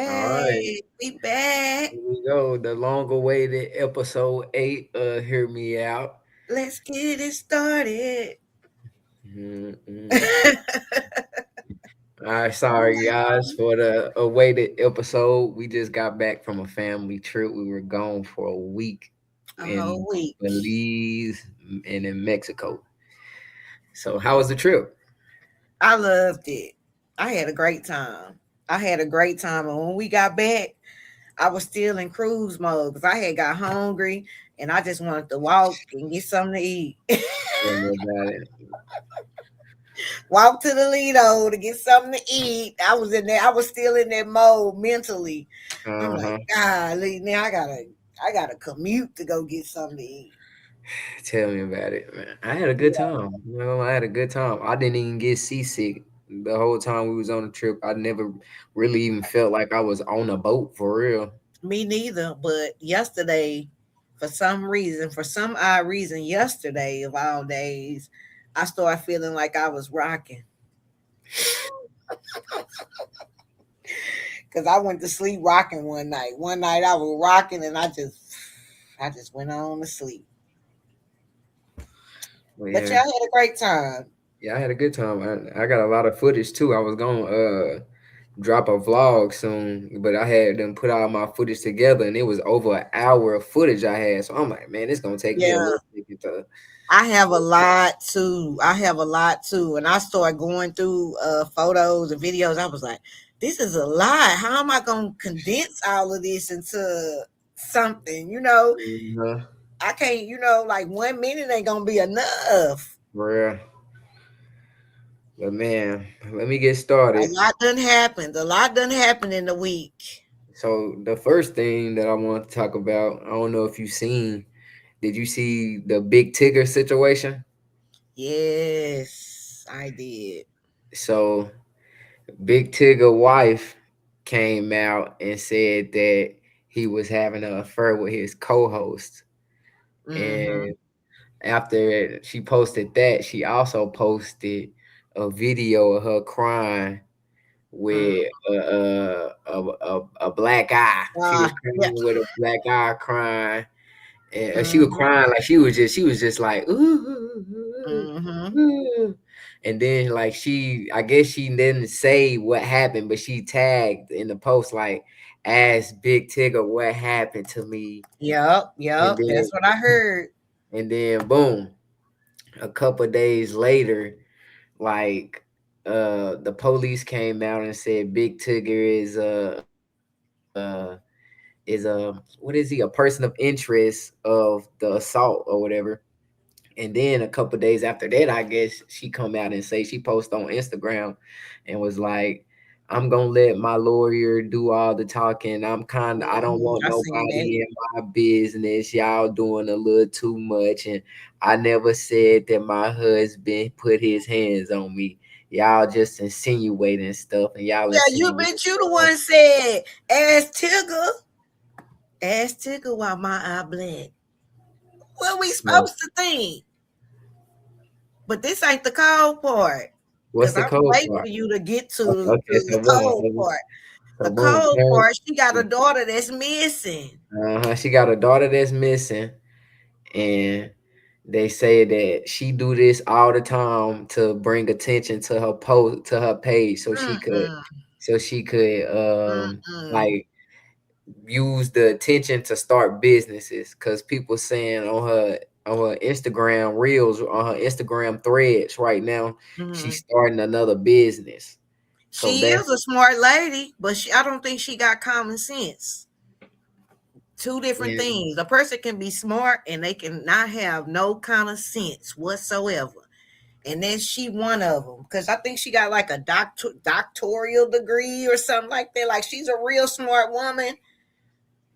All right, Hey, we back. here we go. The long-awaited episode 8. Hear me out. Let's get it started. Mm-mm. All right, sorry guys for the awaited episode. We just got back from a family trip. We were gone for a week A in whole week. Belize and in Mexico. So, how was the trip? I loved it. I had a great time. I had a great time. And when we got back, I was still in cruise mode because I had got hungry and I just wanted to walk and get something to eat. Tell me about it. Walk to the Lido to get something to eat. I was in there. I was still in that mode mentally. I'm Uh like, huh. golly, now I gotta commute to go get something to eat. Tell me about it, man. I had a good time. I had a good time. I didn't even get seasick the whole time we was on the trip. I never really even felt like I was on a boat for real. Me neither. But yesterday, for some odd reason, yesterday of all days, I started feeling like I was rocking because I went to sleep rocking one night. One night I was rocking and I just went on to sleep. But But yeah, y'all had a great time. yeah, I had a good time. I got a lot of footage too. I was gonna drop a vlog soon, but I had them put all my footage together, and it was over an hour of footage I had. So I'm like, man, it's gonna take me a Yeah. little bit to. I have a lot too. I have a lot too. And I started going through photos and videos. I was like, this is a lot. How am I gonna condense all of this into something? Uh, I can't, like 1 minute ain't gonna be enough. Bruh. But man, let me get A started. lot done happened. A lot done happened in the week. So the first thing that I want to talk about, I don't know if you seen, did you see the Big Tigger situation? Yes, I did. So Big Tigger wife came out and said that he was having an affair with his co-host. Mm-hmm. And after she posted that, she also posted a video of her crying with a black eye. She was Yeah. crying with a black eye, crying. And she was Mm-hmm. crying like she was just like ooh, Mm-hmm. ooh. And then like I guess she didn't say what happened, but she tagged in the post like ask Big Tigger what happened to me. Yep. And Yep. then That's what I heard. boom, a couple days later, like the police came out and said Big Tigger is what is he, a person of interest of the assault or whatever. And then a couple days after that, I guess she come out and say she posted on Instagram and was like, I'm gonna let my lawyer do all the talking. I don't want I seen that. nobody in my business. Y'all doing a little too much. And I never said that my husband put his hands on me. Y'all just insinuating stuff and y'all Yeah, you insinuating bitch, you the stuff. one said, ask Tigger why my eye black. What we So, supposed to think? But this ain't the cold part. what's Cause the I'm code waiting part? for you to get to, Okay, to okay, the cold part. so The boom, cold part, she got a daughter that's missing. She got a daughter that's missing, and they say that she do this all the time to bring attention to her post to her page, Mm-mm, so she could mm-mm. like use the attention to start businesses. Cause people saying on her Instagram reels, on her Instagram threads right now, Mm-hmm. she's starting another business. So She is a smart lady, but I don't think she got common sense. Two different yeah, things. A person can be smart and they can not have no kind of sense whatsoever. And then she one of them because I think she got like a doctoral degree or something like that. Like she's a real smart woman.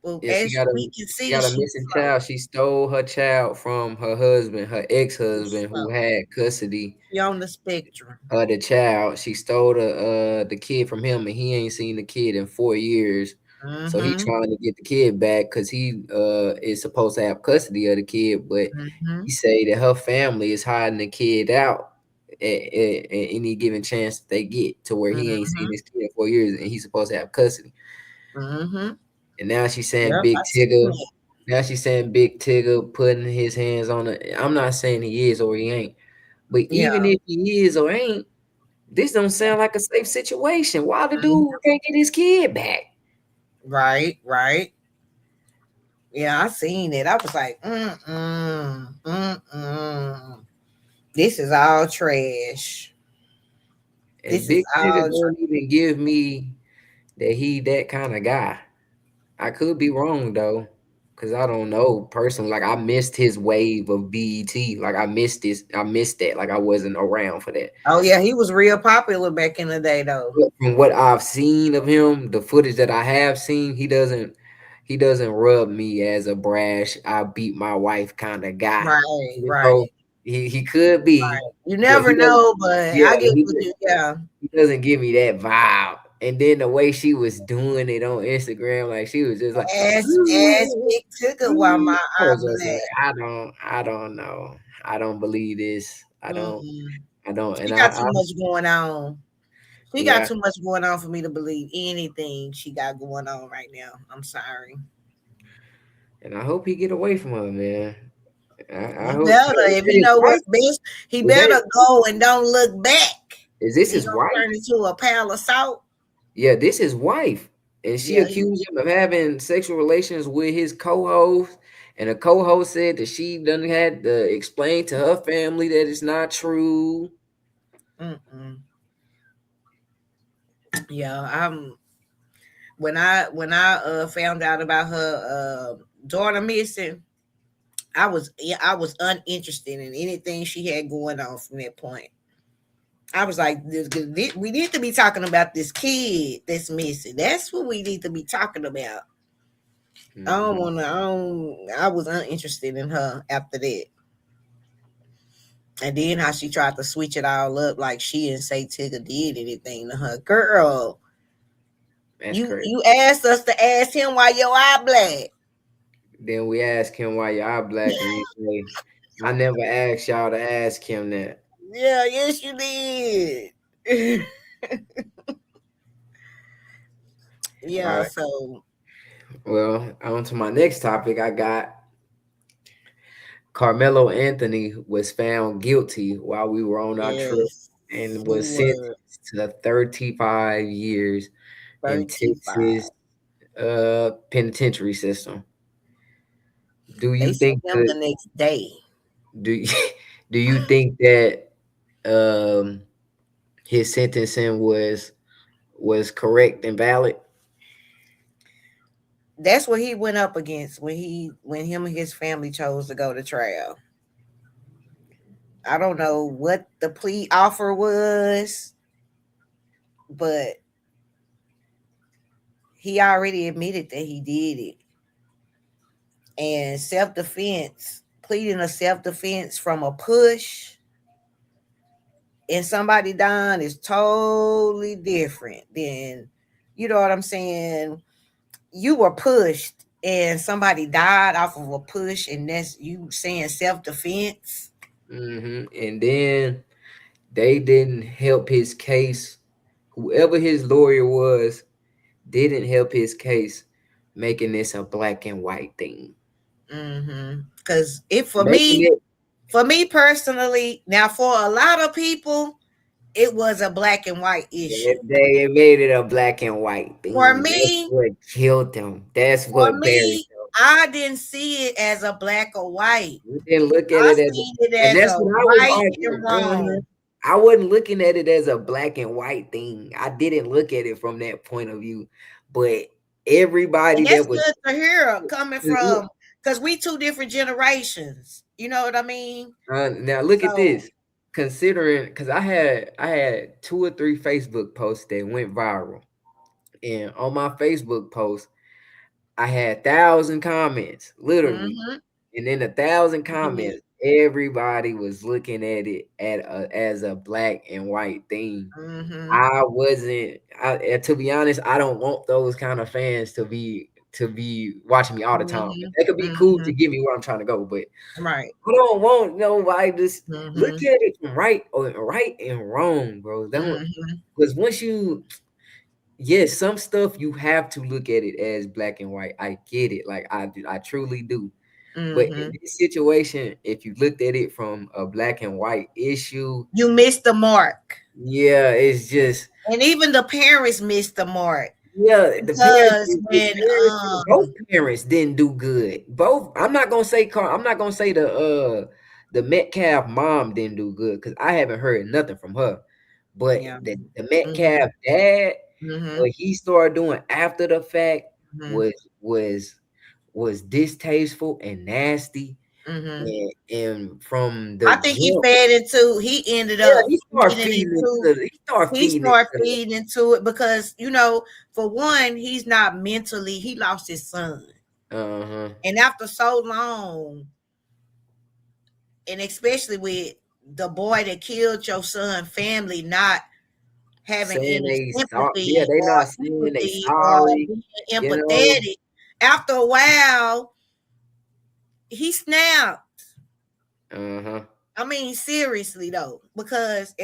But yeah, as we can she see, got a she's missing slow. child. She stole her child from her husband, her She's ex-husband, who slow. had custody She on the spectrum. of the child. She stole the kid from him, and he ain't seen the kid in 4 years. So he Mm-hmm. trying to get the kid back because he is supposed to have custody of the kid, but Mm-hmm. he say that her family is hiding the kid out at any given chance that they get to where he ain't seen Mm-hmm. his kid in 4 years, and he's supposed to have custody. Mm-hmm. And now she's saying Yep, I Big seen Tigger. that. Now she's saying Big Tigger putting his hands on it. I'm not saying he is or he ain't, but Yeah. even if he is or ain't, this don't sound like a safe situation. Why the dude Mhm. can't get his kid back? Right, right. Yeah, I seen it. I was like, mm-mm. This is all trash. And This is Big Tigger all don't even give me that he that kind of guy. I could be wrong though, cause I don't know personally. Like I missed his wave of BET. Like I missed this. I missed that. Like I wasn't around for that. Oh yeah, he was real popular back in the day though. But from what I've seen of him, the footage that I have seen, he doesn't rub me as a brash, I beat my wife kind of guy. Right, You right, know, he could be, right. You but never he doesn't. know, but Yeah, I get what you. Yeah. he doesn't give me that vibe. And then the way she was doing it on Instagram, like she was just like, Ass big ticker while my I eye was just like, black. I don't know, I don't believe this. Mm-mm. I don't, and She got too much going on. She got yeah, too much going on for me to believe anything she got going on right now. I'm sorry. and I hope he get away from her, man. I He hope. better, Is if that he his know wife? what's best, he Is that better go and don't look back. is this He his gonna wife? turn into a pile of salt. Yeah, this his wife, and she Yeah, accused him of having sexual relations with his co-host. And the co-host said that she done had to explain to her family that it's not true. mm-mm. Yeah. When I found out about her daughter missing, I was uninterested in anything she had going on from that point. I was like, we need to be talking about this kid that's missing. That's what we need to be talking about. I don't Hmm. want to. I was uninterested in her after that. And then how she tried to switch it all up, like she didn't say Tigger did anything to her. Girl, That's crazy. you asked us to ask him why your eye black. Then we ask him why y'all black, and he say, "I never asked y'all to ask him that." Yeah, yes you did. All Yeah, right. so Well, on to my next topic. I got Carmelo Anthony was found guilty while we were on our trip yes, and he was was sentenced to 35 years in 35. Texas penitentiary system. Do They you sent think him that the next day. do you, do you think that um his sentencing was correct and valid? That's what he went up against when him and his family chose to go to trial. I don't know what the plea offer was, but he already admitted that he did it. And self defense, pleading a self defense from a push and somebody dying is totally different than, you know what I'm saying? You were pushed and somebody died off of a push, and that's you saying self defense. And then they didn't help his case. Whoever his lawyer was didn't help his case, making this a black and white thing. Because it Making it for me personally, now for a lot of people, it was a black and white issue. they made it a black and white For thing. That's me, what killed him. That's for what buried me, him. I didn't see it as a black or white. We didn't look at I it as, seen it and as that's a what I was right and arguing. wrong. I wasn't looking at it as a black and white thing. I didn't look at it from that point of view. But And everybody that's that was good to hear coming from, because we two different generations. You know what I mean? now look at So, this. Considering, because I had 2 or 3 Facebook posts that went viral, and on my Facebook post, I had 1,000 comments, literally. mm-hmm, And in 1,000 mm-hmm, comments, everybody was looking at it as a black and white thing. mm-hmm, I wasn't. To be honest, I don't want those kind of fans to be watching me all the time. mm-hmm, That could be cool mm-hmm, to get me where I'm trying to go, but right. I don't want nobody to look Mm-hmm, at it from right and wrong, bro. Don't mm-hmm, because once you yes, some stuff you have to look at it as black and white. I get it. Like I truly do. But in Mm-hmm. this situation, if you looked at it from a black and white issue, You missed the mark. yeah, it's just And even the parents missed the mark. yeah, Because the when parents, both parents didn't do good. Both, I'm not gonna say I'm not gonna say the Metcalf mom didn't do good because I haven't heard nothing from her. But yeah. the Mm-hmm. Metcalf dad, Mm-hmm. what he started doing after the fact Mm-hmm. was was was distasteful and nasty, Mm-hmm. and from the I think jump, he ended yeah, up he started feeding feeding into he started he feeding it started to feeding into it because, for one, he's not mentally, he lost his son. uh-huh. And after so long, and especially with the boy that killed your son family not having Saying any they sorry, yeah, sympathy they or not saying they empathy or sorry, being you know. empathetic, after a while, he snapped. Uh-huh. I mean, seriously though, because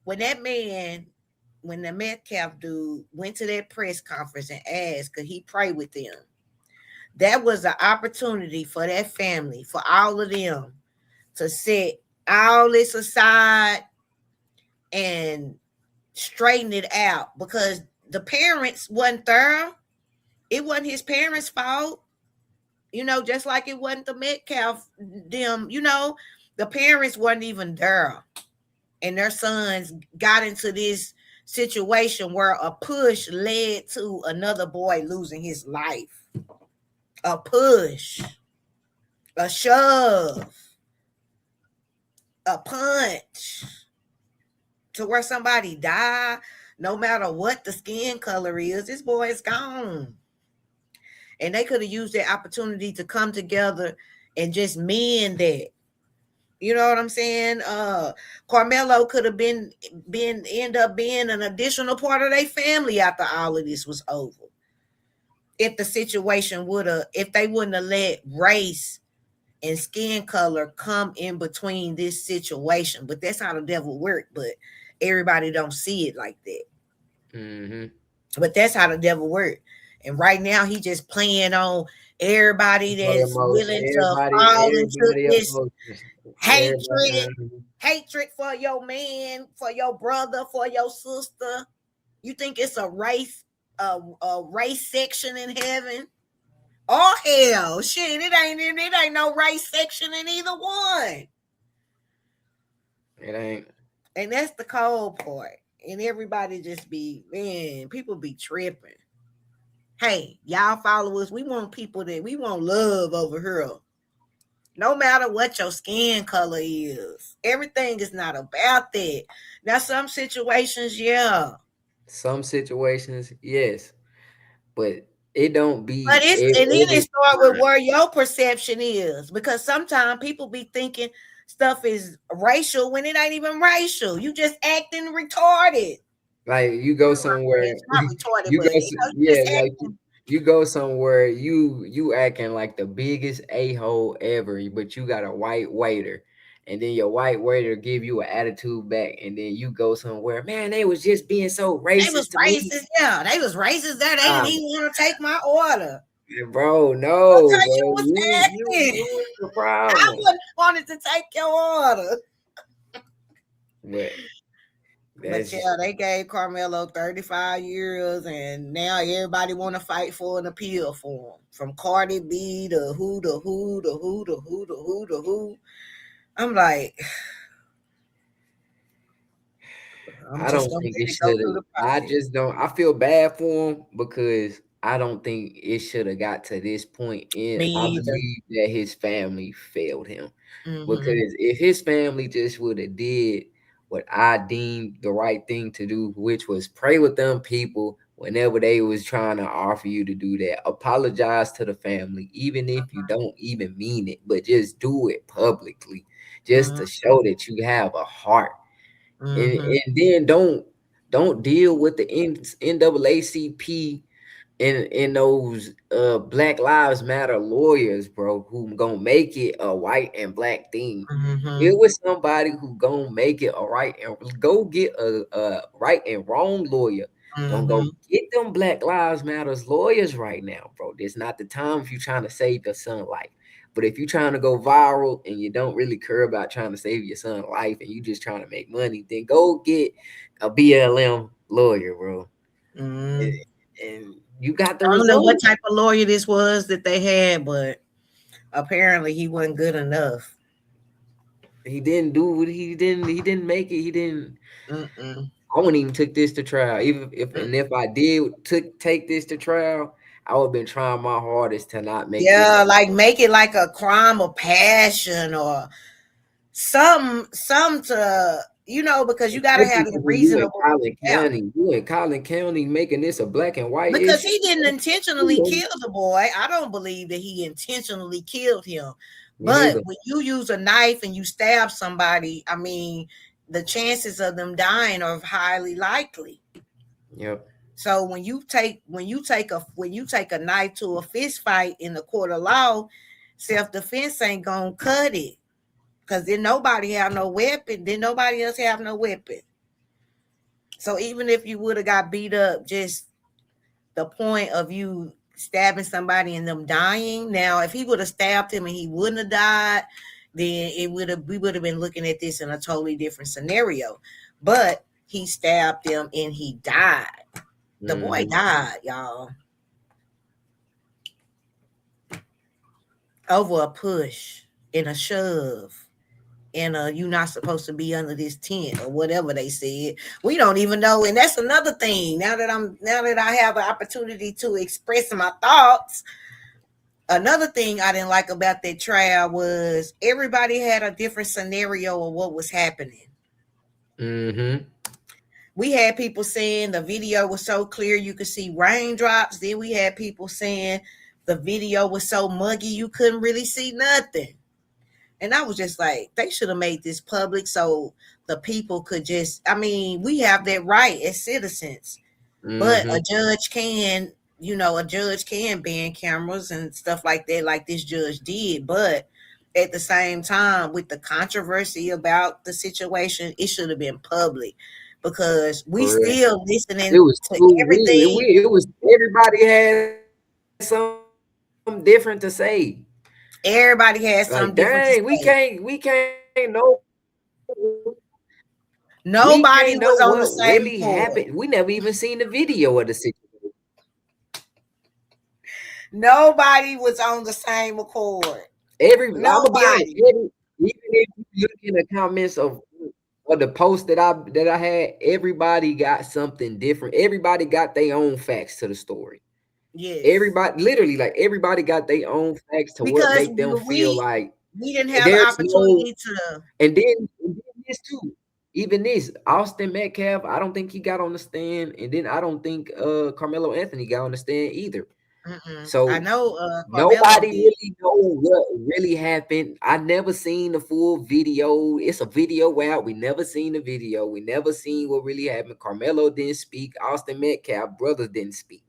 when that man, when the Metcalf dude went to that press conference and asked, could he pray with them? That was an opportunity for that family, for all of them to set all this aside and straighten it out because the parents wasn't there. It wasn't his parents' fault, just like it wasn't the Metcalf them, the parents wasn't even there. And their sons got into this situation where a push led to another boy losing his life. A push, a shove, a punch to where somebody died, no matter what the skin color is, this boy is gone. And they could have used that opportunity to come together and just mend that. You know what I'm saying? Karmelo could have been end up being an additional part of their family after all of this was over. If they wouldn't have let race and skin color come in between this situation. But that's how the devil worked. But everybody don't see it like that. Mm-hmm. But that's how the devil worked. And right now he just playing on everybody All the that's emotion, willing to fall into everybody this emotions, everybody. hatred, hatred for your man, for your brother, for your sister. You think it's a race section in heaven? Oh hell, shit! It ain't no race section in either one. It ain't. And that's the cold part. And everybody just be, man, people be tripping. Hey, y'all followers, we want love over here. No matter what your skin color is. Everything is not about that. Now, some situations, yeah. Some situations, yes, but it don't But be and then it every start with time. where your perception is. Because sometimes people be thinking stuff is racial when it ain't even racial. You just acting retarded. Like you go somewhere, It's not retarded, you but go, you yeah, just like acting. you go somewhere, you acting like the biggest a-hole ever, but you got a white waiter, and then your white waiter give you an attitude back, and then you go somewhere, man, they was just being so They was racist to me. racist, yeah. They was racist there. They didn't Ah, even want to take my order. bro, no, Because bro, you was you acting. was the I problem. wouldn't wanted to take your order. But But that's yeah, they gave Carmelo 35 years, and now everybody want to fight for an appeal for him. From Cardi B to who to who to who to who to who to who. I'm like, I'm I just don't gonna think it let it go should through have. the I process. just don't. I feel bad for him because I don't think it should have got to this point. And Me I either. believe that his family failed him Mm-hmm. because if his family just would have did what I deemed the right thing to do, which was pray with them people whenever they was trying to offer you to do that, apologize to the family, even if you don't even mean it, but just do it publicly, just to Mm-hmm. show that you have a heart and Mm-hmm. then don't deal with the NAACP and those Black Lives Matter lawyers, bro, who gonna make it a white and black thing. Mm-hmm. It was somebody who gonna make it a right and go get a right and wrong lawyer Don't go Mm-hmm. get them Black Lives Matters lawyers right now, bro. It's not the time if you trying to save your son life. But if you're trying to go viral and you don't really care about trying to save your son's life and you just trying to make money, then go get a BLM lawyer, bro. And, Mm. and you got the I don't know what result. type of lawyer this was that they had, but apparently he wasn't good enough. He didn't do what he didn't make it. He didn't. Mm-mm. I wouldn't even took this to trial. Even if I did take this to trial, I would have been trying my hardest to not make this Yeah, a like make it like a crime of passion or some to because you got to have especially the when reasonable doubt. You in Collin County making this a black and white Because issue. he didn't intentionally kill the boy. I don't believe that he intentionally killed him. Me But neither. when you use a knife and you stab somebody, I mean, the chances of them dying are highly likely. Yep. So when you take a knife to a fist fight in the court of law, self defense ain't gonna cut it. Cause then nobody have no weapon. Then nobody else have no weapon. So even if you would have got beat up, just the point of you stabbing somebody and them dying. Now, if he would have stabbed him and he wouldn't have died, then it would have we would have been looking at this in a totally different scenario. But he stabbed him and he died. The boy Hmm. died, y'all, over a push and a shove. And you're not supposed to be under this tent or whatever they said. We don't even know, and that's another thing. Now that I have an opportunity to express my thoughts, another thing I didn't like about that trial was everybody had a different scenario of what was happening. Hmm. We had people saying the video was so clear you could see raindrops. Then we had people saying the video was so muggy you couldn't really see nothing. And I was just like, they should have made this public so the people could just, I mean, we have that right as citizens, but Hmm. a judge can ban cameras and stuff like that, like this judge did. But at the same time, with the controversy about the situation, it should have been public because we For real. still It listening was to too real. everything. It was everybody had something different to say. Like, Everybody has dang, something different to say. We can't know Nobody was what on the really same happened. We accord. never even seen the video of the situation. Nobody was on the same accord. I'm gonna be honest. Nobody. Even if you look in the comments of the post that I had, everybody got something different. Everybody got their own facts to the story. Yes. Everybody, literally, like everybody got their own facts to what Because make them feel we like we didn't have the there's no. opportunity to. And then this too. Even this, Austin Metcalf, I don't think he got on the stand, and then I don't think Carmelo Anthony got on the stand either. I So know Carmelo nobody did. really know what really happened. I never seen the full video. It's a video out. We never seen the video. We never seen what really happened. Carmelo didn't speak. Austin Metcalf brothers didn't speak.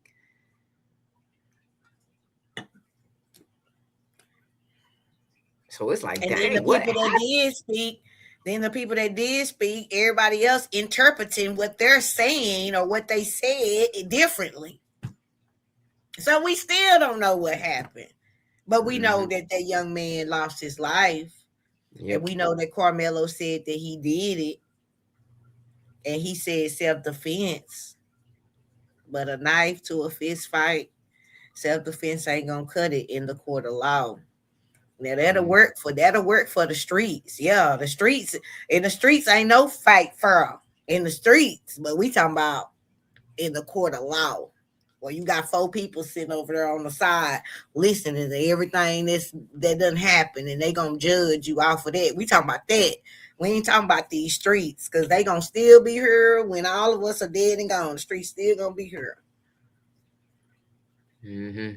So it's like, And then the dang, what people that happened? did speak, everybody else interpreting what they're saying or what they said differently. So we still don't know what happened. But we know Hmm. that that young man lost his life. And Yep. we know that Carmelo said that he did it. And he said self defense. But a knife to a fist fight, self defense ain't gonna cut it in the court of law. Now that'll work for the streets. Yeah, the streets ain't no fight for in the streets, but we talking about in the court of law. Well, you got four people sitting over there on the side listening to everything that doesn't happen, and they gonna judge you off of that. We talking about that. We ain't talking about these streets because they gonna still be here when all of us are dead and gone. The streets still gonna be here, Hmm.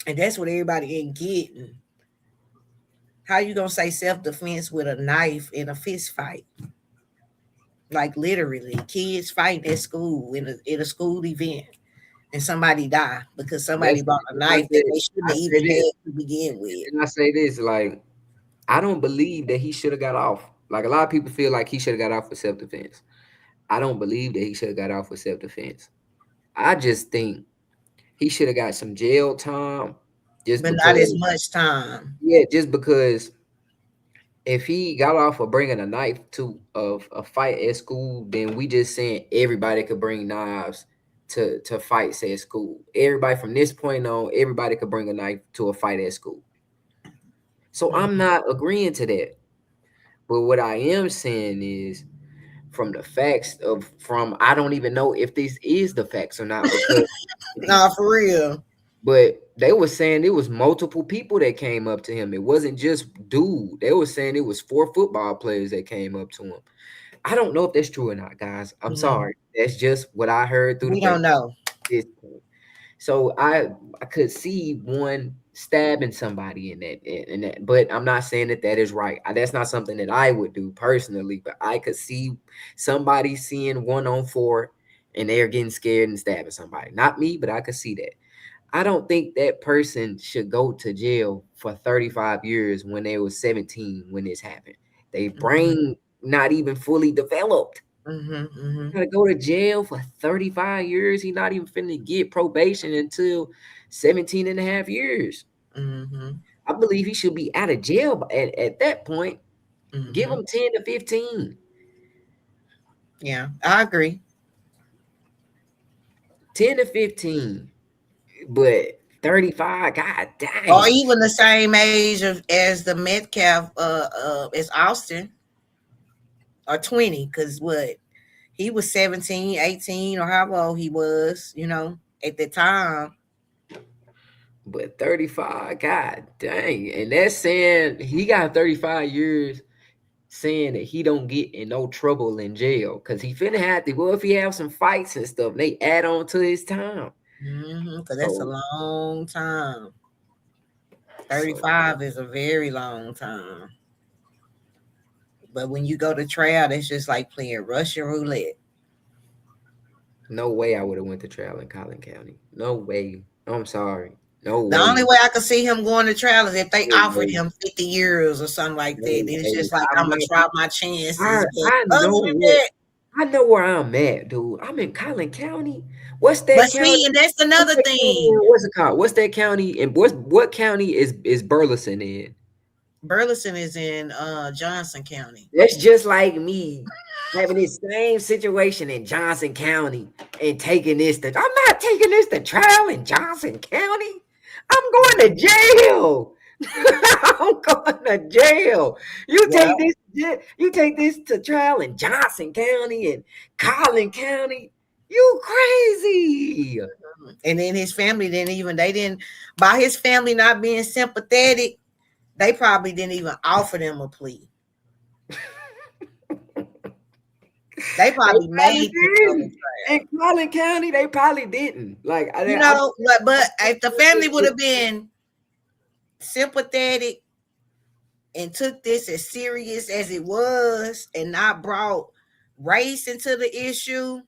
and that's what everybody ain't getting. How you gonna say self defense with a knife in a fist fight? Like literally, kids fighting at school in a school event, and somebody die because somebody Listen, brought a knife that they shouldn't I have say even this, had to begin with. and I say this, like, I don't believe that he should have got off. Like a lot of people feel like he should have got off for self defense. I don't believe that he should have got off with self-defense. I just think he should have got some jail time just but not as because, much time. yeah, just because if he got off of bringing a knife to a fight at school, then we just saying everybody could bring knives to fights at school. Everybody from this point on, everybody could bring a knife to a fight at school. So I'm Mhm. not agreeing to that. But what I am saying is from the facts of from I don't even know if this is the facts or not because Nah, for real. but they were saying it was multiple people that came up to him. It wasn't just dude. They were saying it was 4 football players that came up to him. I don't know if that's true or not, guys. I'm Mhm. sorry. That's just what I heard through the We don't grapevine. know. This point. So I could see one stabbing somebody in that, but I'm not saying that that is right. That's not something that I would do personally, but I could see somebody seeing 1 on 4 and they're getting scared and stabbing somebody. Not me, but I could see that. I don't think that person should go to jail for 35 years when they was 17 when this happened. Their Mhm. brain not even fully developed. Mhm. Mhm. Gotta go to jail for 35 years. He not even finna get probation until 17 and a half years. Mhm. I believe he should be out of jail at that point. Give Mhm. him 10 to 15. Yeah, I agree. 10 to 15. But 35, god Or dang. even the same age as the Metcalf, as Austin, or 20, because what, he was 17, 18, or how old he was, at the time. But 35, god dang. And that's saying he got 35 years saying that he don't get in no trouble in jail. Cause he finna have to, well, if he have some fights and stuff, they add on to his time. Because that's a So long time. so 35 is a very long time. But when you go to trial, it's just like playing Russian roulette. no way I would have went to trial in Collin County. No way. I'm sorry. No The only way. way I could see him going to trial is if they No offered way. him 50 years or something like No that. Then it's way. just like, I'm going to try my chances. But I other know than where that, I know where I'm at, dude. I'm in Collin County. What's that but county? see, and that's What's another that county? thing. What's it called? What's that county? And what county is Burleson in? Burleson is in Johnson County. That's just like me having this same situation in Johnson County and taking this to I'm not taking this to trial in Johnson County. I'm going to jail. I'm going to jail. Yeah. You take this to trial in Johnson County and Collin County. You crazy. And then his family they didn't, by his family not being sympathetic, they probably didn't even offer them a plea. They They probably probably made them go to didn't. In trial. Collin County, they probably didn't. Like But if the family would have been sympathetic and took this as serious as it was and not brought race into the issue,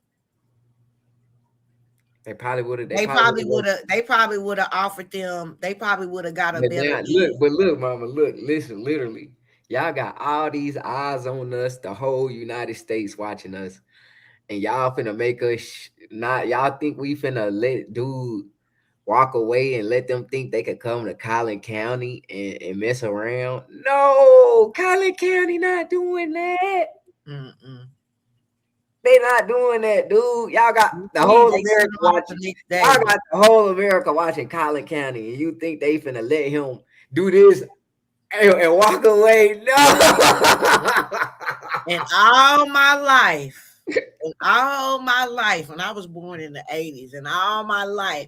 they probably would have. They they probably probably would have. would have they probably would have offered them, they probably would have got a But better now, deal. look, mama, look, listen, literally, y'all got all these eyes on us, the whole United States watching us, and y'all finna make us not. Y'all think we finna let dude walk away and let them think they could come to Collin County and mess around? No, Collin County not doing that. Mm-mm. They not doing that, dude. Y'all got the See, whole they sent America them off the watching. next Y'all day. got the whole America watching Collin County, and you think they finna let him do this and walk away? No. In all my life, when I was born in the 80s, and all my life,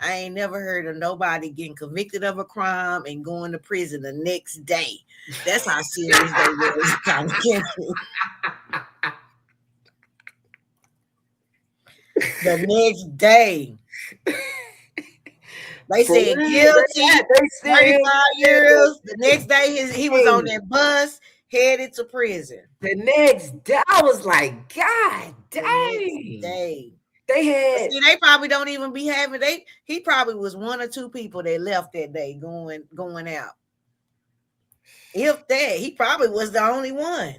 I ain't never heard of nobody getting convicted of a crime and going to prison the next day. That's how serious they was. The next day. They For said real, guilty, they sent him 35 years. The next day he was on hey, that bus headed to prison. the next day. I was like, God The next dang. day. They But had see, they probably don't even be having he probably was one or two people that left that day going out. If that, he probably was the only one.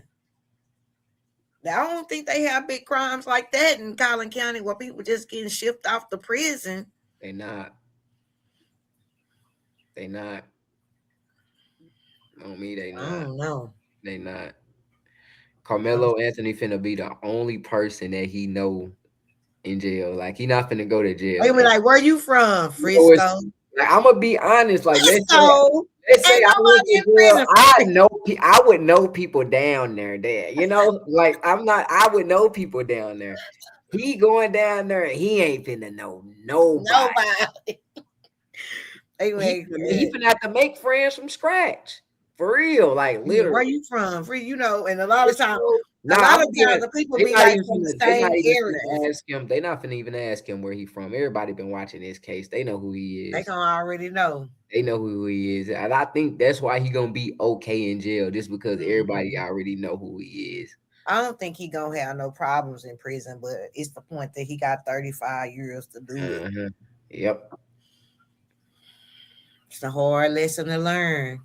I don't think they have big crimes like that in Collin County where people just getting shipped off to prison. They not. They not. On me, they I not. don't know. They not. Um, Carmelo Anthony finna be the only person that he know in jail. Like he not finna go to they jail. be And like, "Where you from, you know it's Frisco?" like I'm gonna be honest. Like Frisco. let's say Ain't I went nobody to in jail. prison. I know I would know people down there. There, you know, like I'm not. I would know people down there. He going down there. He ain't finna know nobody. Nobody. Anyway, He finna have to make friends from scratch. For real, like where literally. you from? Free, and a lot of times, Frisco. a Nah, lot I'm of gonna. times the people They be not like even from the finna. They same not even areas. finna ask him. They not finna even ask him where he from. Everybody been watching this case. They know who he They is. gonna already know. They know who he is, and I think that's why he gonna be okay in jail, just because everybody Mhm. already know who he is. I don't think he gonna have no problems in prison, but it's the point that he got 35 years to do it. Uh-huh. Yep. It's a hard lesson to learn.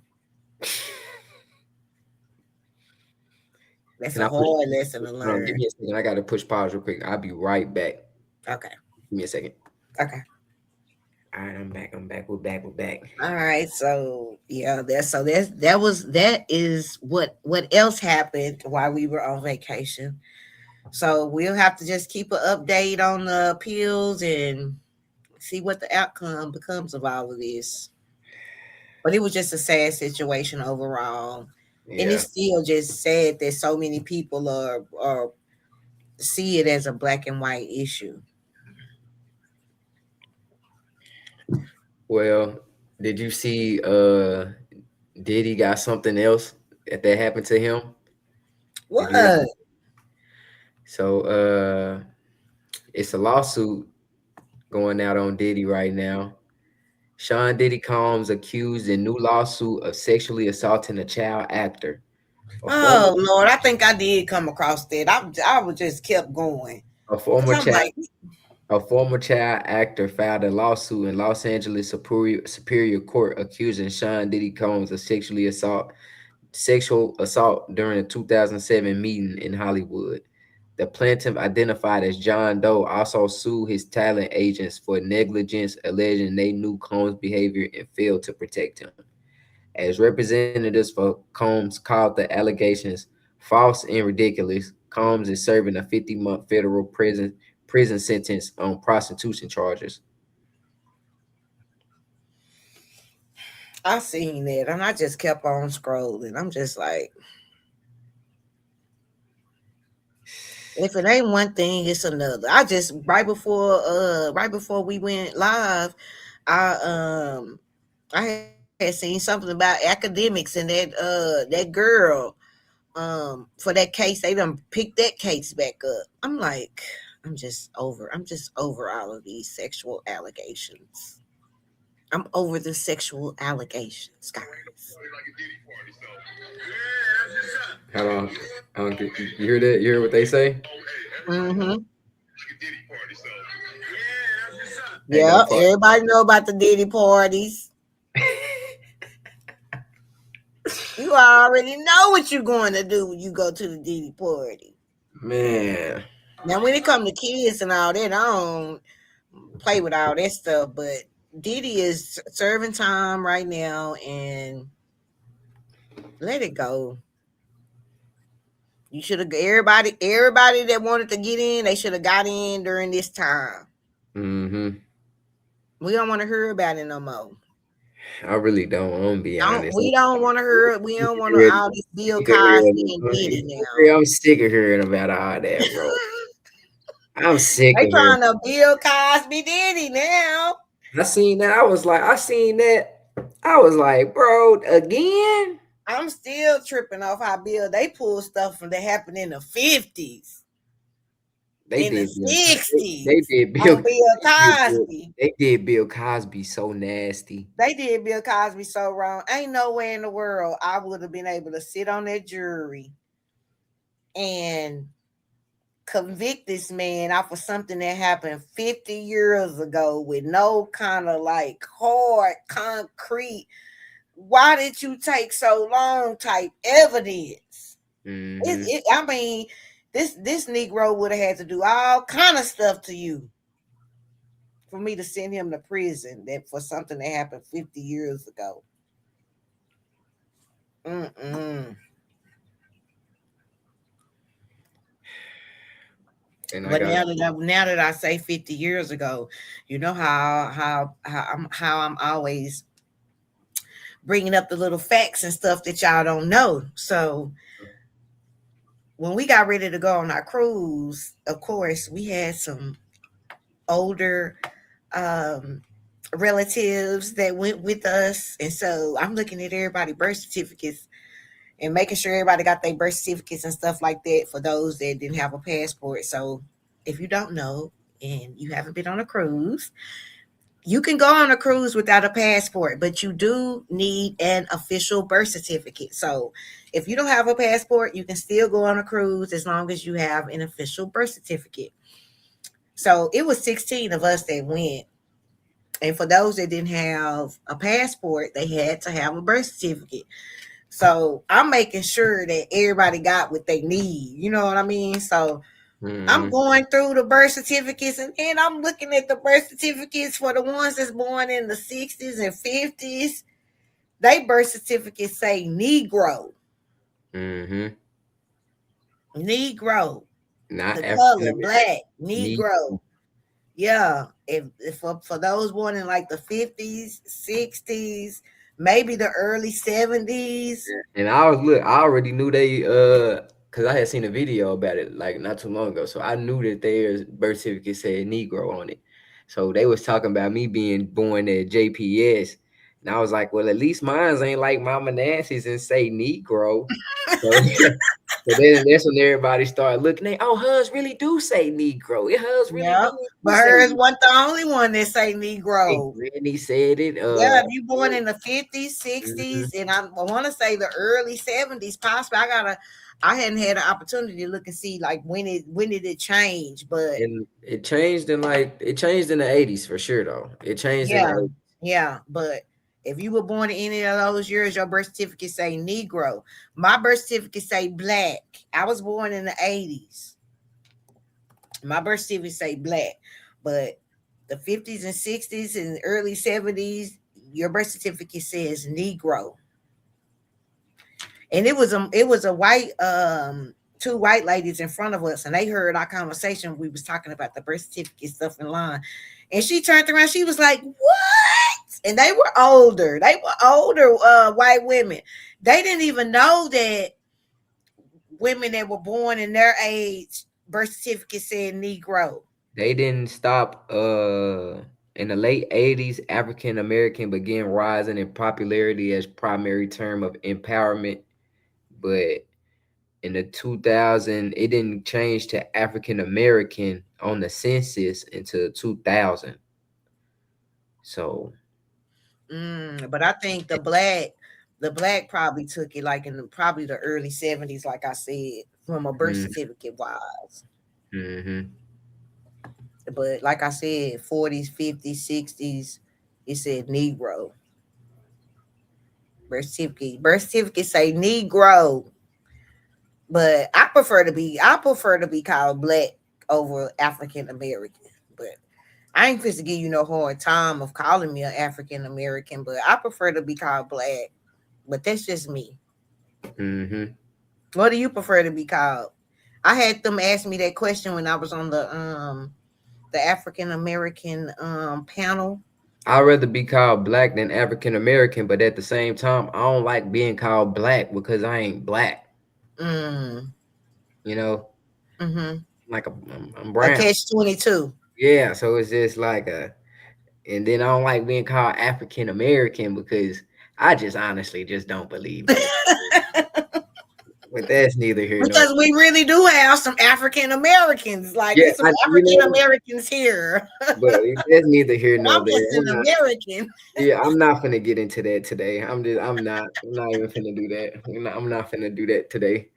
That's Can a I push? hard lesson to Hold on, give learn. me a second. I gotta push pause real quick. I'll be right back. Okay. Give me a second. Okay. All right, I'm back. I'm back. We're back. We're back. All right. So yeah, that is what else happened while we were on vacation. So we'll have to just keep an update on the appeals and see what the outcome becomes of all of this. But it was just a sad situation overall. And Yeah. it's still just sad that so many people are see it as a black and white issue. Well, did you see? Diddy got something else that happened to him? Did you hear? What? So, it's a lawsuit going out on Diddy right now. Sean Diddy Combs accused in new lawsuit of sexually assaulting a child actor. A former Oh Lord, I think I did come across that. I was just kept going. a Cause former I'm child like, a former child actor filed a lawsuit in Los Angeles Superior Court accusing Sean Diddy Combs of sexual assault during a 2007 meeting in Hollywood. The plaintiff, identified as John Doe, also sued his talent agents for negligence, alleging they knew Combs' behavior and failed to protect him. As representatives for Combs called the allegations false and ridiculous, Combs is serving a 50-month federal prison sentence on prostitution charges. I seen that, and I just kept on scrolling. I'm just like, if it ain't one thing, it's another. I just right before we went live, I I had seen something about academics and that girl for that case they done picked that case back up. I'm like, I'm just over all of these sexual allegations. I'm over the sexual allegations, guys. Hold on. I don't get, you hear that? You hear what they say? Mm-hmm. Ain't no Yeah, part. everybody know about the Diddy parties. You already know what you're going to do when you go to the Diddy party. Man. Now, when it come to kids and all that, I don't play with all that stuff. But Diddy is serving time right now, and let it go. You should have everybody that wanted to get in, they should have got in during this time. Mm-hmm. We don't want to hear about it no more. I really don't. I'm gonna be Don't honest. we don't want to hear we I'm don't sick want of to hearing all this Bill sick of hearing- Cosby and Diddy now. I'm sick of hearing about all that, bro. I'm sick They of hearing. trying to Bill Cosby Diddy now. I seen that. I seen that. I was like, bro, again? I'm still tripping off how Bill they pulled stuff from that happened in the 50s, They in the did Bill. They 60s did on Bill. Bill They did Bill. Cosby. They did Bill Cosby so nasty. They did Bill Cosby so wrong. Ain't no way in the world I would have been able to sit on that jury and convict this man off of something that happened 50 years ago with no kind of like hard concrete why did you take so long type evidence. Mm-hmm. I mean, This Negro would have had to do all kind of stuff to you for me to send him to prison that for something that happened 50 years ago. Mm-mm. And I But got now that I say 50 years ago, you know how I'm always bringing up the little facts and stuff that y'all don't know. So when we got ready to go on our cruise, of course, we had some older um, relatives that went with us, and so I'm looking at everybody birth certificates and making sure everybody got their birth certificates and stuff like that for those that didn't have a passport. So if you don't know and you haven't been on a cruise, you can go on a cruise without a passport, but you do need an official birth certificate. So if you don't have a passport, you can still go on a cruise as long as you have an official birth certificate. So it was 16 of us that went. And for those that didn't have a passport, they had to have a birth certificate. So I'm making sure that everybody got what they need. You know what I mean? So I'm mm-hmm. going through the birth certificates and I'm looking at the birth certificates for the ones that's born in the 60s and 50s. They birth certificates say Negro. Mm-hmm. Negro. Not The African color, American. black, Me. Negro. Yeah. If for those born in like the 50s, 60s, maybe the early 70s. And I already knew they because I had seen a video about it like not too long ago. So I knew that their birth certificate said Negro on it. So they was talking about me being born at JPS. And I was like, well, at least mine ain't like Mama Nancy's and say Negro. So so then that's when everybody started looking at, oh, hers really do say Negro. It hers really Yeah. do But say hers Negro. wasn't the only one that say And Negro. Granny said it. Yeah, if you born in the 50s, Mhm. 60s, and I want to say the early 70s, possibly. I hadn't had an opportunity to look and see like when did it change, but And it changed in the 80s for sure though. It changed in the yeah, 80s. yeah. But if you were born in any of those years, your birth certificate say Negro. My birth certificate say Black. I was born in the 80s. My birth certificate say Black, but the 50s and 60s and early 70s, your birth certificate says Negro. And it was a white two white ladies in front of us, and they heard our conversation. We was talking about the birth certificate stuff in line, and she turned around. She was like, "What?" And they were older. They were older white women. They didn't even know that women that were born in their age birth certificate said Negro. They didn't stop in the late 80s, African American began rising in popularity as primary term of empowerment, but in the 2000 it didn't change to African American on the census until 2000. So, But I think the black probably took it like in probably the early 70s, like I said, from a birth mm, certificate wise. mhm. But like I said, 40s, 50s, 60s, it said Negro. Birth certificate say Negro. But I prefer to be called black over African American. But I ain't supposed to give you no hard time of calling me an African American, but I prefer to be called black. But that's just me. Mhm. What do you prefer to be called? I had them ask me that question when I was on the African American panel. I'd rather be called black than African American, but at the same time, I don't like being called black because I ain't black. Mm, You know, mm-hmm. like I'm A brown. catch 22. Yeah, so it's just like and then I don't like being called African American because I just honestly just don't believe that. But that's neither here nor Because we really do have some African Americans. Like yeah, it's some you African know, Americans here. but that's neither here And nor I'm there. just an American. Yeah, I'm not finna get into that today. I'm not even finna do that. I'm not finna do that today.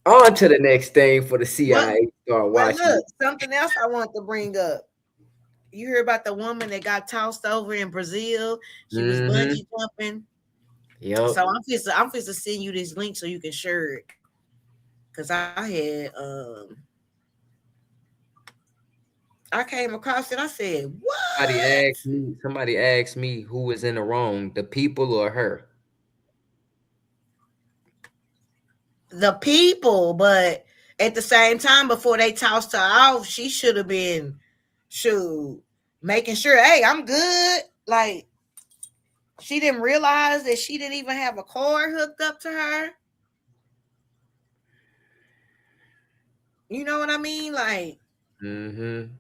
On to the next thing for the What? CIA start But watching look, it. something else I want to bring up. You hear about the woman that got tossed over in Brazil? She was Mm-hmm. bungee jumping. Yep. So I'm finna send you this link so you can share it. Cause I had I came across it. I said, "What?" Somebody asked me who was in the wrong, the people or her. The people, but at the same time, before they tossed her off, she should have been shoot making sure, hey, I'm good. Like she didn't realize that she didn't even have a cord hooked up to her. You know what I mean? Like, Mm-hmm.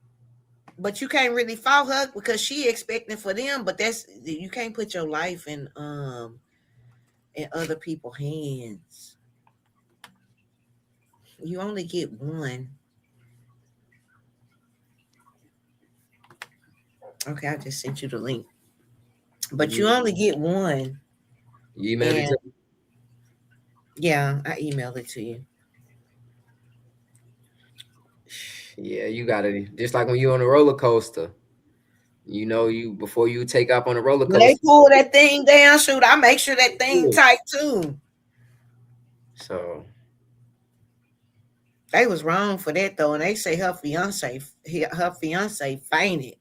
but you can't really fault her because she expecting for them. But that's you can't put your life in other people's hands. You only get one. Okay, I just sent you the link. But you You, only get one. you emailed it And to me? yeah, I emailed it to you. Yeah, you gotta just like when you on a roller coaster. You know, you before you take off on a roller When they coaster, pull that thing down, shoot, I make sure that thing you tight too. so They was wrong for that though, and they say her fiance fainted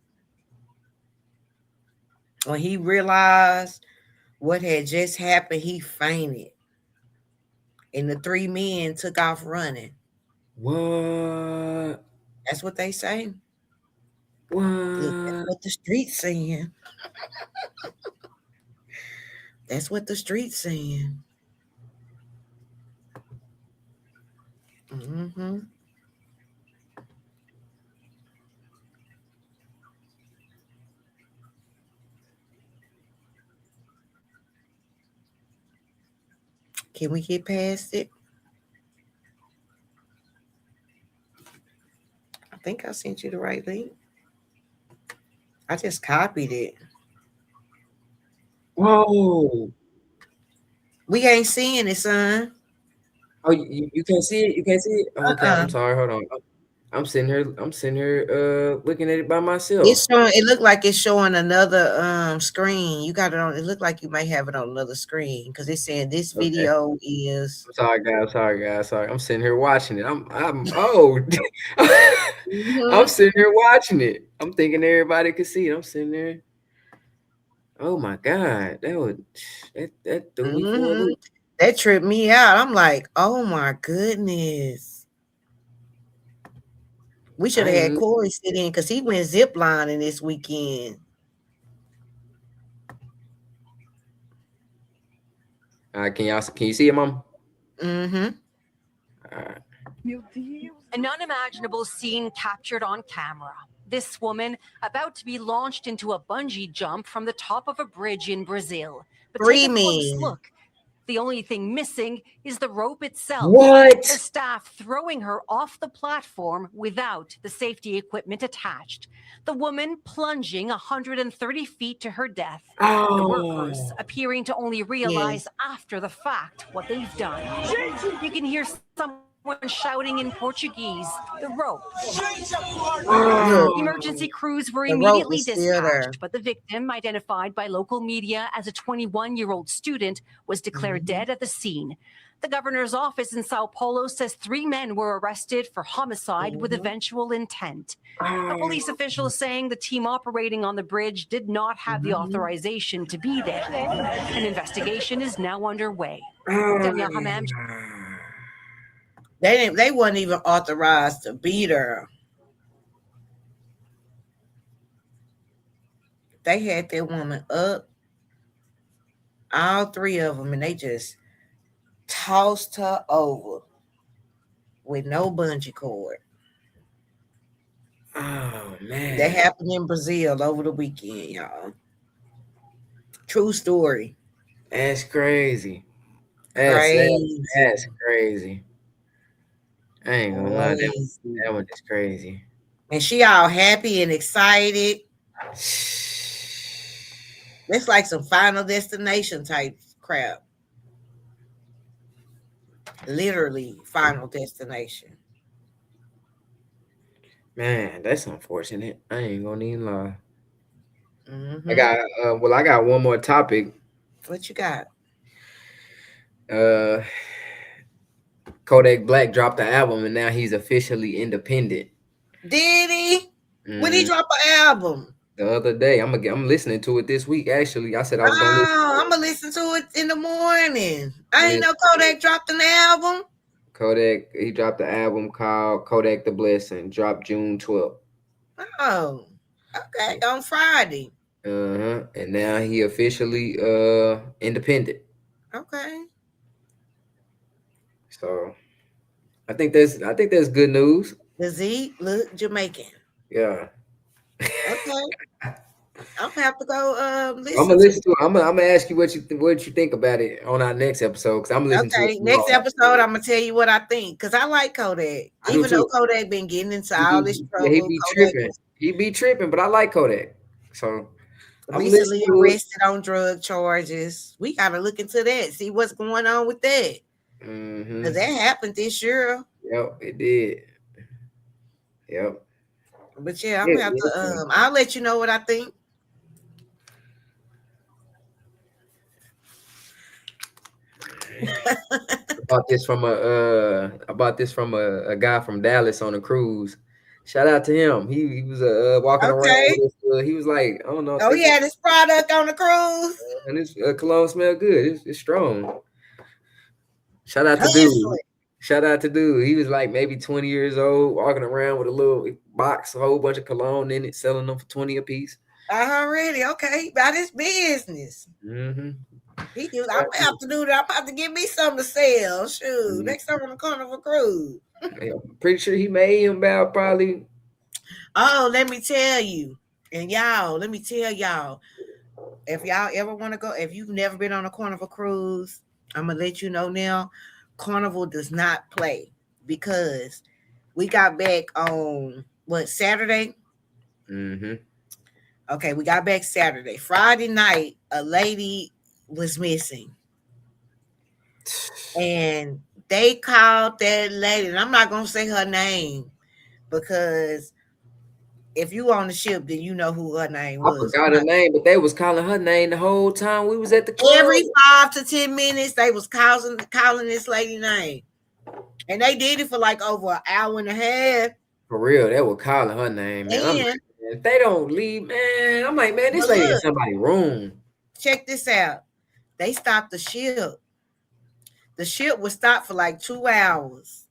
when he realized what had just happened. He fainted, and the three men took off running. what? That's what they say. Look, that's What? what the streets saying. That's what the streets saying. Hmm. Can we get past it? I think I sent you the right link. I just copied it. Whoa! We ain't seeing it, son. Oh, you can't see it. You can't see it. Oh, okay, Uh-uh. I'm sorry. Hold on. I'm sitting here. I'm sitting here. Looking at it by myself. It's showing. It looked like it's showing another screen. You got it on. It looked like you might have it on another screen because it's saying this Okay. video is. I'm sorry, guys. Sorry, guys. Sorry. I'm sitting here watching it. I'm. Oh, I'm Hmm. sitting here watching it. I'm thinking everybody could see it. I'm sitting there. Oh my God, that threw me for a Hmm. loop. That tripped me out. I'm like, oh my goodness. We should I have had ain't. Corey sit in because he went ziplining this weekend. Can you see it, mom? Mm-hmm. Uh, An unimaginable scene captured on camera. This woman about to be launched into a bungee jump from the top of a bridge in Brazil. But take Three a close men. look. The only thing missing is the rope itself. The what? staff throwing her off the platform without the safety equipment attached. The woman plunging 130 feet to her death. The workers Oh. appearing to only Yeah. realize after the fact what they've done. You can hear someone shouting in Portuguese, the rope. Look, Oh. Emergency crews were the rope immediately is still there. dispatched, but the victim, identified by local media as a 21-year-old student, was declared Hmm. dead at the scene. The governor's office in Sao Paulo says 3 men were arrested for homicide with Hmm. eventual intent. A Oh. police official saying the team operating on the bridge did not have the Hmm. authorization to be there. An investigation is now underway. Danielle Hamam. Oh. They didn't. They wasn't even authorized to beat her. They had that woman up, all three of them, and they just tossed her over with no bungee cord. Oh That man, happened in Brazil over the weekend, y'all. True story. that's crazy. That's Crazy. crazy. I ain't gonna lie, Crazy. that one is crazy. And she all happy and excited. It's like some Final Destination type crap. Literally, Final Destination. Man, that's unfortunate. I ain't gonna even lie. I Hmm. got I got one more topic. What you got? Uh, Kodak Black dropped the album, and now he's officially independent. Did he? When he Mm, drop an album? the other day, I'm listening to it this week. Actually, I said I was gonna listen. Oh, I'm gonna listen to it in the morning. I ain't Yeah, know Kodak dropped an album. Kodak, he dropped the album called Kodak the Blessing, dropped June 12th. Oh, okay, on Friday. And now he officially independent. Okay. So I think that's good news. Does he look Jamaican? Yeah. Okay. I'm gonna have to go I'm listen gonna to listen to it. I'm gonna ask you what you think about it on our next episode because I'm gonna listen to it Okay, next tomorrow. episode I'm gonna tell you what I think because I like Kodak. I do Even though too. Kodak been getting into He all be this yeah, he trouble, be Kodak tripping. was He be tripping, but I like Kodak. So I'm gonna listen recently to it. arrested on drug charges. We gotta look into that, see what's going on with that. Mm-hmm. Cause that happened this year. Yep, it did. Yep. But yeah, I'm Yeah, gonna have yeah. to I'll let you know what I think. I bought this from a guy from Dallas on a cruise. Shout out to him. He was walking around Okay. with us. He was like, I don't know, Oh, he had his product on the cruise. and this cologne smell good. It's strong. Shout out to dude. Hustling. Shout out to dude. He was like maybe 20 years old, walking around with a little box, a whole bunch of cologne in it, selling them for 20 a piece. Already. Okay. About his business. Mm-hmm. I'm gonna have to do that. I'm about to get me something to sell. Shoot. Next time on the Carnival Cruise. I'm pretty sure he made him about probably. Oh, let me tell you. And y'all, let me tell y'all. If y'all ever want to go, if you've never been on a Carnival Cruise, I'm gonna let you know now. Carnival does not play because we got back on what Saturday? Mm-hmm. Okay, we got back Saturday. Friday night, a lady was missing. And they called that lady, and I'm not gonna say her name because if you on the ship, then you know who her name I was. forgot her name, but they was calling her name the whole time we was at the club. Every 5 to 10 minutes, they was calling this lady name. And they did it for like over an hour and a half. For real, they were calling her name, man. I'm like, man, if they don't leave, man, I'm like, man, this lady in somebody's room. Check this out. They stopped the ship. The ship was stopped for like 2 hours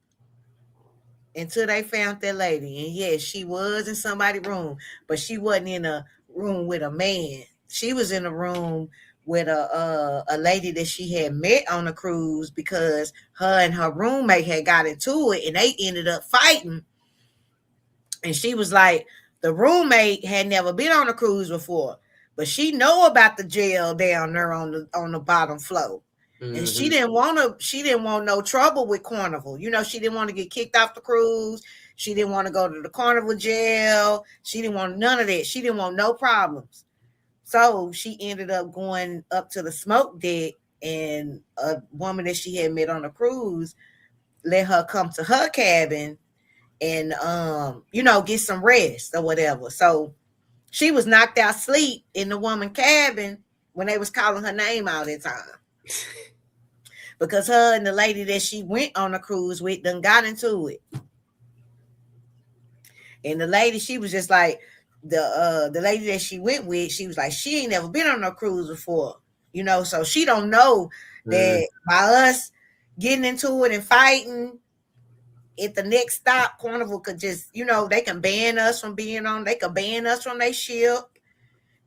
until they found that lady. And yes, she was in somebody's room, but she wasn't in a room with a man. She was in a room with a lady that she had met on the cruise because her and her roommate had got into it and they ended up fighting. And she was like, the roommate had never been on a cruise before, but she know about the jail down there on the bottom floor. Mm-hmm. And she didn't want no trouble with Carnival. You know, she didn't want to get kicked off the cruise. She didn't want to go to the Carnival jail. She didn't want none of that. She didn't want no problems. So she ended up going up to the smoke deck, and a woman that she had met on the cruise let her come to her cabin and get some rest or whatever. So she was knocked out asleep in the woman cabin when they was calling her name all the time. Because her and the lady that she went on the cruise with done got into it. And the lady, she was just like, the lady that she went with, she was like, she ain't never been on a cruise before, so she don't know that by us getting into it and fighting at the next stop, Carnival could just, they can ban us from being on, they can ban us from their ship.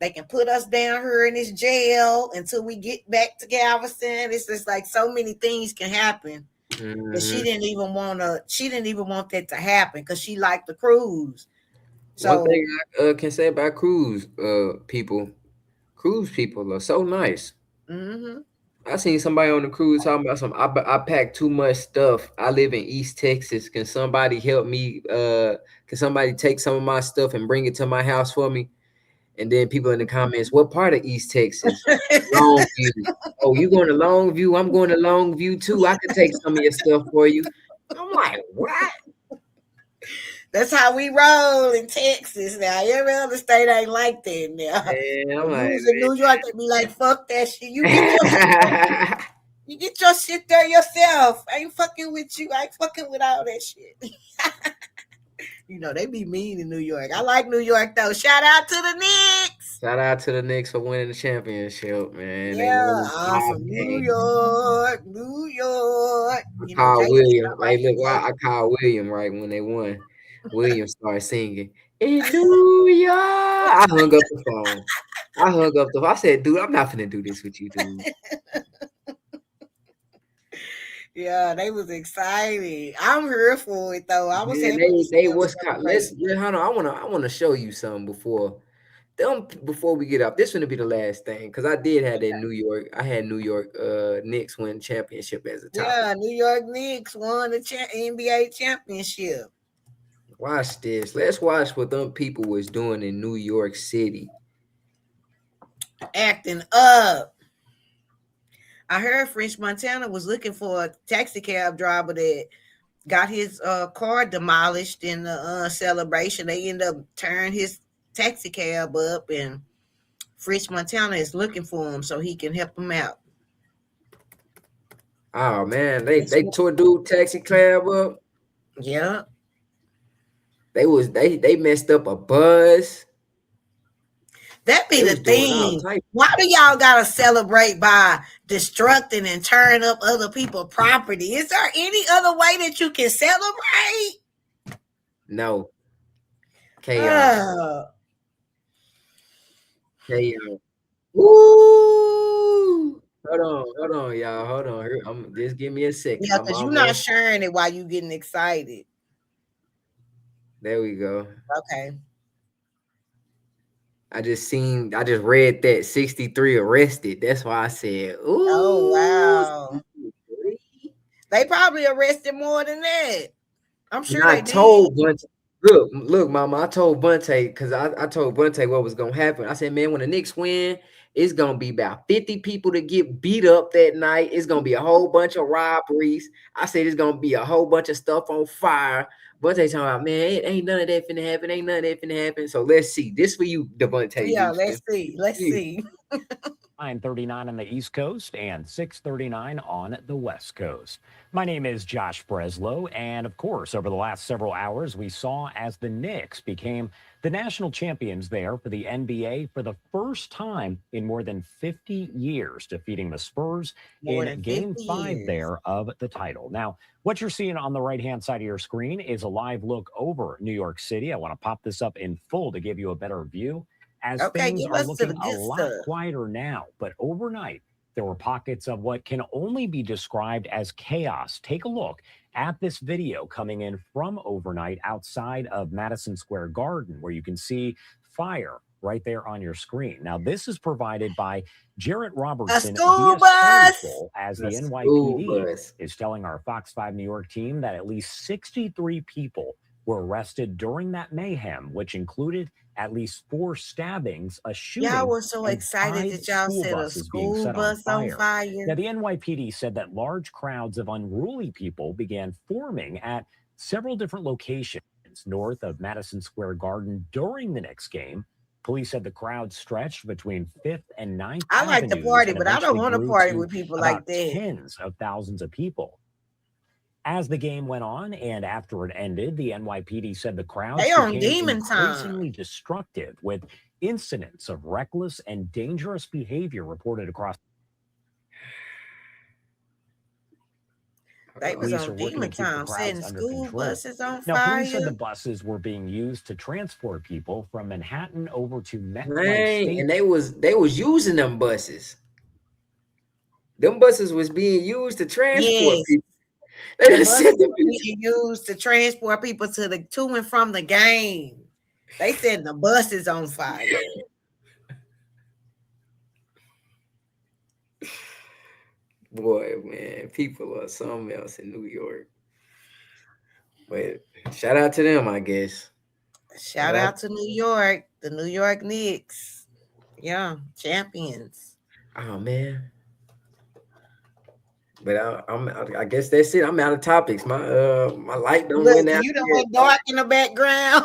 They can put us down here in this jail until we get back to Galveston. It's just like so many things can happen. Mm-hmm. But she didn't even want that to happen because she liked the cruise. So one thing I can say about cruise people are so nice. Mm-hmm. I seen somebody on the cruise talking about some. I packed too much stuff. I live in East Texas. Can somebody help me? Can somebody take some of my stuff and bring it to my house for me? And then people in the comments, what part of East Texas? Longview. Oh, you going to Longview? I'm going to Longview too. I could take some of your stuff for you. I'm like, what? That's how we roll in Texas now. Every other state ain't like that now. Yeah, I'm like, in New York, they be like, fuck that shit. You get your You get your shit there yourself. I ain't fucking with you. I ain't fucking with all that shit. You know, they be mean in New York. I like New York, though. Shout out to the Knicks. Shout out to the Knicks for winning the championship, man. They Yeah, won I'm 5 from New games. York, New York. I You know, called Jay said William. I Hey, like look, New York. I called William right when they won. William started singing in New York. I hung up the phone. I said, dude, I'm not finna do this with you, dude. Yeah, they was excited. I'm here for it, though. I was Man, happy to see they them was caught. celebrate. Hold on. I wanna show you something before we get up. This gonna be the last thing because I did have that New York. I had New York Knicks win championship as a topic. Yeah, New York Knicks won the NBA championship. Watch this. Let's watch what them people was doing in New York City. Acting up. I heard French Montana was looking for a taxi cab driver that got his car demolished in the celebration. They ended up tearing his taxi cab up, and French Montana is looking for him so he can help him out. Oh man, they tore dude taxi cab up. Yeah. They messed up a bus. That be They the was doing all thing. type. Why do y'all gotta celebrate by destructing and tearing up other people's property? Is there any other way that you can celebrate? No. Chaos. Uh, Chaos. Woo! Hold on, y'all. Hold on. Just give me a second. yeah, I'm because you're not almost. sharing it while you getting excited. There we go. Okay. I just read that 63 arrested. That's why I said, ooh. Oh wow. 63. They probably arrested more than that. I'm sure And I they did. told Bunte, look, mama, I told Bunte, because I told Bunte what was gonna happen. I said, man, when the Knicks win, it's gonna be about 50 people to get beat up that night. It's gonna be a whole bunch of robberies. I said it's gonna be a whole bunch of stuff on fire. Bunte talking about, man, ain't none of that finna happen. Ain't none of that finna happen. So let's see. This for you, Devontae Yeah, Houston. let's see. 9:39 on the East Coast and 6:39 on the West Coast. My name is Josh Breslow, and of course, over the last several hours, we saw as the Knicks became the national champions there for the NBA for the first time in more than 50 years, defeating the Spurs in Game 5 there of the title. Now, what you're seeing on the right-hand side of your screen is a live look over New York City. I want to pop this up in full to give you a better view. As things are looking a lot quieter now, but overnight, there were pockets of what can only be described as chaos. Take a look at this video coming in from overnight outside of Madison Square Garden, where you can see fire right there on your screen. Now, this is provided by Jarrett Robertson school bus. as the NYPD is telling our Fox 5 New York team that at least 63 people were arrested during that mayhem, which included at least 4 stabbings, a shooting. Y'all were so excited that y'all said a school bus on fire. Now, the NYPD said that large crowds of unruly people began forming at several different locations north of Madison Square Garden during the Knicks game. Police said the crowd stretched between 5th and 9th I like to party, but I don't want to party with people like that. Tens of thousands of people. As the game went on and after it ended, the NYPD said the crowd became increasingly destructive, with incidents of reckless and dangerous behavior reported across. They was on demon time, setting school buses on fire. Now, police said the buses were being used to transport people from Manhattan over to MetLife State. And they was using them buses. Them buses was being used to transport people. They were being used to transport people to and from the game. They said the bus is on fire. Boy, man, people are something else in New York. But shout out to them, I guess. Shout out to New York, the New York Knicks. Yeah, champions. Oh man. But I guess that's it. I'm out of topics. My light don't went out. You don't went dark in the background.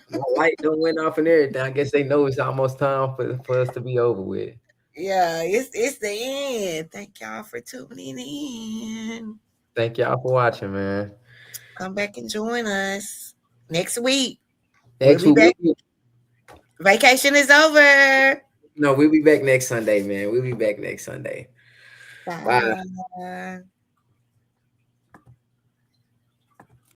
My light don't went off and everything. I guess they know it's almost time for us to be over with. Yeah, it's the end. Thank y'all for tuning in. Thank y'all for watching, man. Come back and join us next week. We'll Next be week, back. Vacation is over. we'll be back next Sunday, man. We'll be back next Sunday. Bye. Bye.